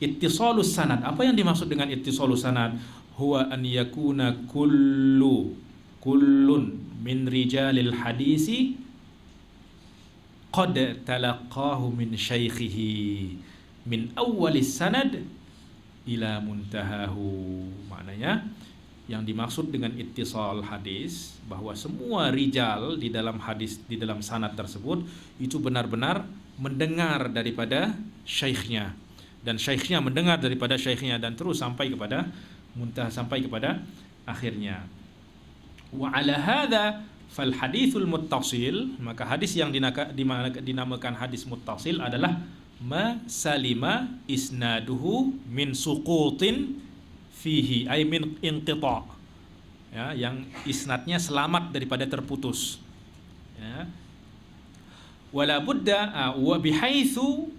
Ittisalus sanad. Apa yang dimaksud dengan ittisalus sanad? Huwa an yakuna kullun min rijalil hadisi qad talaqahu min syaikhihi min awwalis sanad ila muntahahu. Maknanya yang dimaksud dengan ittisal hadis bahwa semua rijal di dalam hadis, di dalam sanad tersebut itu benar-benar mendengar daripada syekhnya, dan syekhnya mendengar daripada syekhnya, dan terus sampai kepada muntah, sampai kepada akhirnya. Wa ala hadza fal haditsul muttasil, maka hadis yang dinamakan hadis muttasil adalah ma salima isnaduhu min suqutin fihi, ay min inqita', ya, yang isnadnya selamat daripada terputus, ya. Wala budda wa bihaitsu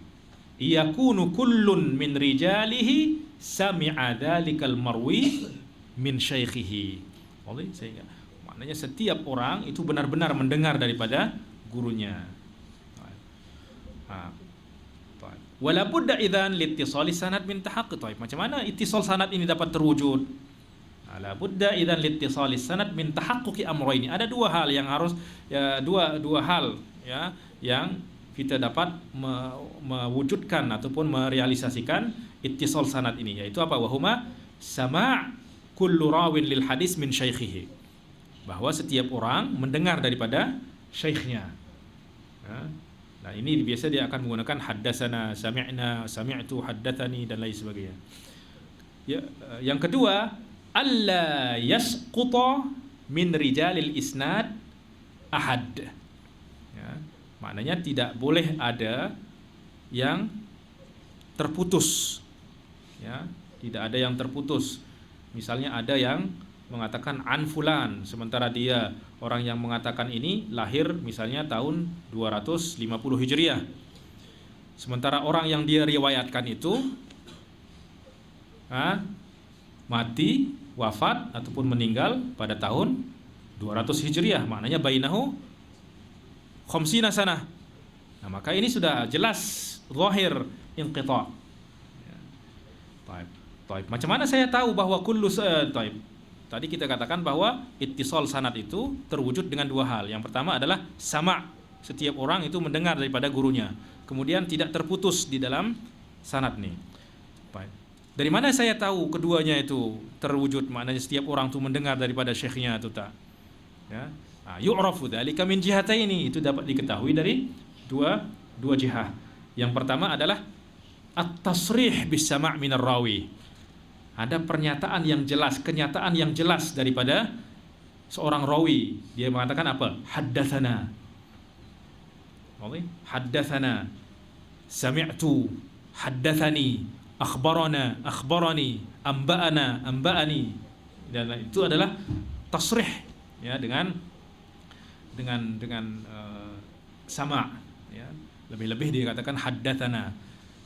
yakunu kullun min rijalihi sami'a dzalikal marwi min syaikhihi. Sehingga maknanya setiap orang itu benar-benar mendengar daripada gurunya. Wala budda idzan liittisali sanad min tahaqquq. Macam mana ittisal sanad ini dapat terwujud? La budda idzan liittisali sanad min tahaqquqi amrayni. Ada dua hal yang harus, ya, dua hal, ya, yang kita dapat mewujudkan ataupun merealisasikan ittisal sanad ini, yaitu apa? Wahuma sama' kullu rawin lil hadis min syaikhihi, bahwa setiap orang mendengar daripada syekhnya, ya. Nah, ini biasa dia akan menggunakan haddatsana, sami'na, sami'tu, haddatsani, dan lain sebagainya. Ya, yang kedua, alla yasquta min rijalil isnad ahad. Ya, maknanya tidak boleh ada yang terputus. Ya, tidak ada yang terputus. Misalnya ada yang mengatakan an fulan, sementara dia orang yang mengatakan ini lahir misalnya tahun 250 Hijriah, sementara orang yang dia riwayatkan itu mati, wafat ataupun meninggal pada tahun 200 Hijriah, maknanya bainahu khamsina sanah. Nah, maka ini sudah jelas zahir inqita'. Taib. Macam mana saya tahu bahwa kullu taib? Tadi kita katakan bahwa ittisal sanad itu terwujud dengan dua hal. Yang pertama adalah sama', setiap orang itu mendengar daripada gurunya, kemudian tidak terputus di dalam sanad nih. Baik. Dari mana saya tahu keduanya itu terwujud? Maknanya setiap orang itu mendengar daripada syekhnya itu tak. Ya. Yu'rafu dzalika min jihataini, itu dapat diketahui dari dua jihah. Yang pertama adalah at-tasrih bis sama' minar rawi. Ada pernyataan yang jelas, kenyataan yang jelas daripada seorang rawi. Dia mengatakan apa? Haddatsana. Haddatsana. Sami'tu. Haddatsani. Akhbarana. Akhbarani. Amba'ana. Amba'ani. Dan itu adalah tasrih, ya, dengan sama', ya. Lebih-lebih dia katakan haddatsana.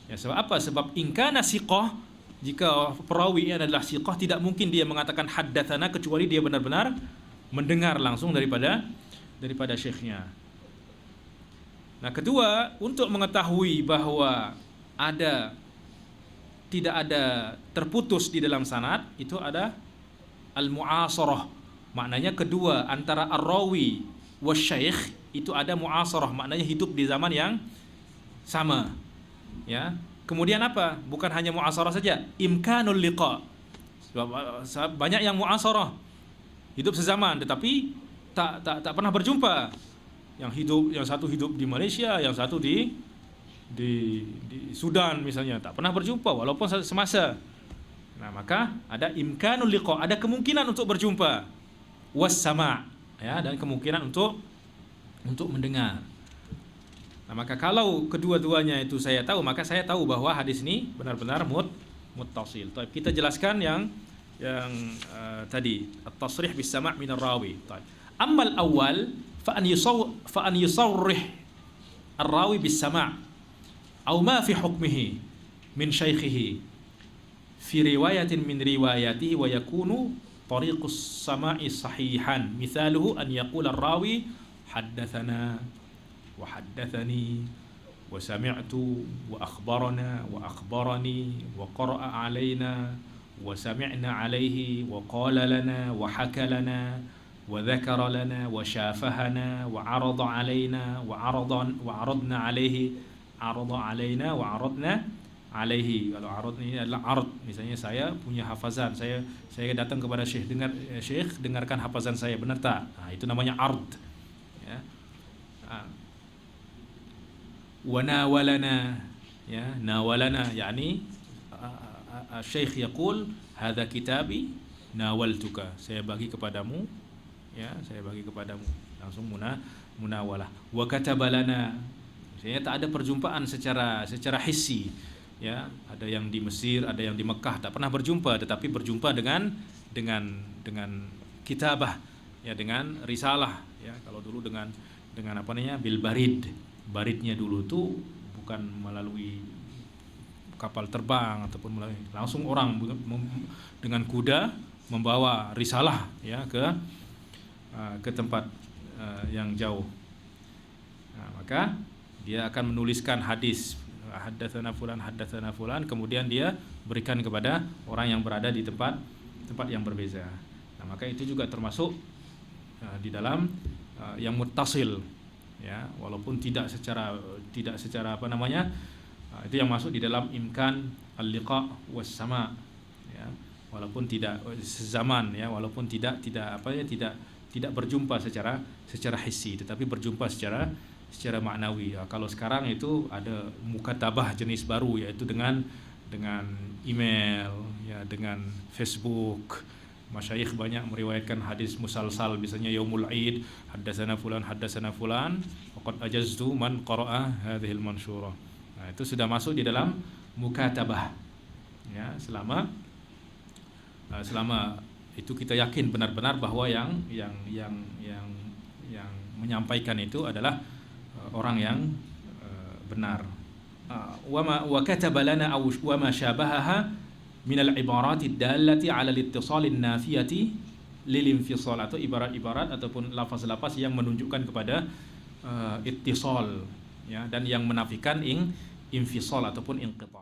Ya, sebab apa? Sebab in kana siqah, jika perawi adalah siqah, tidak mungkin dia mengatakan haddatsana kecuali dia benar-benar mendengar langsung daripada syekhnya. Nah, kedua, untuk mengetahui bahwa tidak ada terputus di dalam sanad, itu ada al-mu'asarah. Maknanya kedua, antara ar-rawi wasyekh itu ada mu'asarah, maknanya hidup di zaman yang sama, ya. Kemudian apa? Bukan hanya mu'asarah saja, imkanul liqa. Banyak yang mu'asarah, hidup sezaman tetapi tak pernah berjumpa. Yang satu hidup di Malaysia, yang satu di Sudan misalnya, tak pernah berjumpa walaupun semasa. Nah, maka ada imkanul liqa, ada kemungkinan untuk berjumpa. Was sama', ya, dan kemungkinan untuk mendengar. Nah, maka kalau kedua-duanya itu saya tahu, maka saya tahu bahwa hadis ini benar-benar muttasil. Kita jelaskan yang tadi at-tasrih bis sama' min ar-rawi. Ammal awal fa an yusarrih ar-rawi bis sama' aw ma fi hukmihi min syaikhihi fi riwayatin min riwayatihi wa yakunu tariqus sama'i sahihan. Mithaluhu an yaqula ar-rawi haddatsana wa haddatsani wa sami'tu wa akhbarana wa akhbarani wa qara'a alaina wa sami'na alaihi wa qala lana wa haka lana wa dhakara lana wa syafahana wa arada alaina wa aradna alaihi, arada alaina wa aradna alaihi. Kalau arad ini adalah ard, misalnya saya punya hafazan, saya datang kepada syekh, dengarkan hafazan saya, benar tak? Nah, itu namanya ard, ya. Wa nawalana, ya, nawalana yani syekh yaqul hadza kitabi nawaltuka, saya bagi kepadamu, ya, saya bagi kepadamu, langsung munawalah. Wa katabalana, misalnya tak ada perjumpaan secara hissi, ya, ada yang di Mesir, ada yang di Mekah, tak pernah berjumpa, tetapi berjumpa dengan kitabah, ya, dengan risalah, ya. Kalau dulu dengan apa namanya, bil baridnya dulu tuh bukan melalui kapal terbang ataupun melalui, langsung orang dengan kuda membawa risalah, ya, ke tempat yang jauh. Nah, maka dia akan menuliskan hadis, haddatsana fulan, kemudian dia berikan kepada orang yang berada di tempat yang berbeza. Nah, maka itu juga termasuk di dalam yang muttasil, ya, walaupun tidak secara apa namanya, itu yang masuk di dalam imkan al-liqa was sama, ya, walaupun tidak sezaman, ya, walaupun tidak apa ya, tidak berjumpa secara hissi, tetapi berjumpa secara maknawi. Ya, kalau sekarang itu ada mukatabah jenis baru, yaitu dengan email, ya, dengan Facebook. Masyayikh banyak meriwayatkan hadis musalsal, misalnya yaumul id, haddatsana fulan faqad ajaztu man qara'a hadhil mansyurah. Nah, itu sudah masuk di dalam mukatabah, ya, selama itu kita yakin benar-benar bahwa yang menyampaikan itu adalah orang yang benar. Wa kataba lana aw wa ma syabahaha min al-ibarat ad-dallati 'ala al-ittisal an-nafiyati lil infisal, atau ibarat-ibarat ataupun lafaz-lafaz yang menunjukkan kepada ittisal, ya, dan yang menafikan infisal ataupun inqita'.